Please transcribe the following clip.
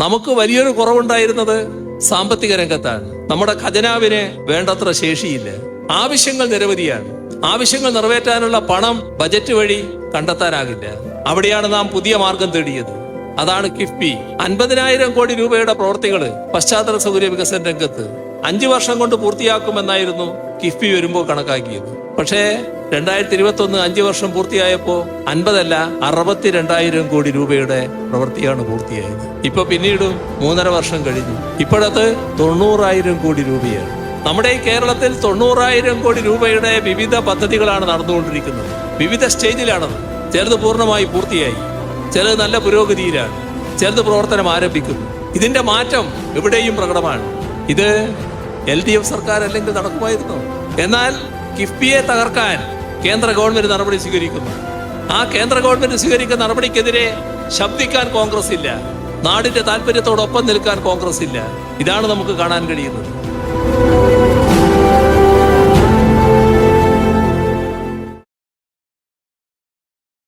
നമുക്ക് വലിയൊരു കുറവുണ്ടായിരുന്നത് സാമ്പത്തിക രംഗത്താണ്. നമ്മുടെ ഖജനാവിന് വേണ്ടത്ര ശേഷിയില്ല. ആവശ്യങ്ങൾ നിരവധിയാണ്. ആവശ്യങ്ങൾ നിറവേറ്റാനുള്ള പണം ബജറ്റ് വഴി കണ്ടെത്താനാകില്ല. അവിടെയാണ് നാം പുതിയ മാർഗം തേടിയത്. അതാണ് കിഫ്ബി. 50,000 കോടി രൂപയുടെ പ്രവൃത്തികള് പശ്ചാത്തല സൗകര്യ വികസന രംഗത്ത് 5 വർഷം കൊണ്ട് പൂർത്തിയാക്കുമെന്നായിരുന്നു കിഫ്ബി വരുമ്പോൾ കണക്കാക്കിയത്. പക്ഷേ 2021 5 വർഷം പൂർത്തിയായപ്പോ 50 അല്ല 62,000 കോടി രൂപയുടെ പ്രവൃത്തിയാണ് പൂർത്തിയായത്. ഇപ്പൊ പിന്നീടും 3.5 വർഷം കഴിഞ്ഞു. ഇപ്പോഴത് 90,000 കോടി രൂപയാണ്. നമ്മുടെ ഈ കേരളത്തിൽ 90,000 കോടി രൂപയുടെ വിവിധ പദ്ധതികളാണ് നടന്നുകൊണ്ടിരിക്കുന്നത്. വിവിധ സ്റ്റേജിലാണത്. ചിലത് പൂർണ്ണമായി പൂർത്തിയായി, ചിലത് നല്ല പുരോഗതിയിലാണ്, ചിലത് പ്രവർത്തനം ആരംഭിക്കുന്നു. ഇതിന്റെ മാറ്റം എവിടെയും പ്രകടമാണ്. ഇത് LDF സർക്കാർ അല്ലെങ്കിൽ നടക്കുമായിരുന്നു. എന്നാൽ കിഫ്ബിയെ തകർക്കാൻ കേന്ദ്ര ഗവൺമെന്റ് നടപടി സ്വീകരിക്കുന്നു. ആ കേന്ദ്ര ഗവൺമെന്റ് സ്വീകരിക്കുന്ന നടപടിക്കെതിരെ ശബ്ദിക്കാൻ കോൺഗ്രസ് ഇല്ല. നാടിന്റെ താല്പര്യത്തോടൊപ്പം നിൽക്കാൻ കോൺഗ്രസ് ഇല്ല. ഇതാണ് നമുക്ക് കാണാൻ കഴിയുന്നത്.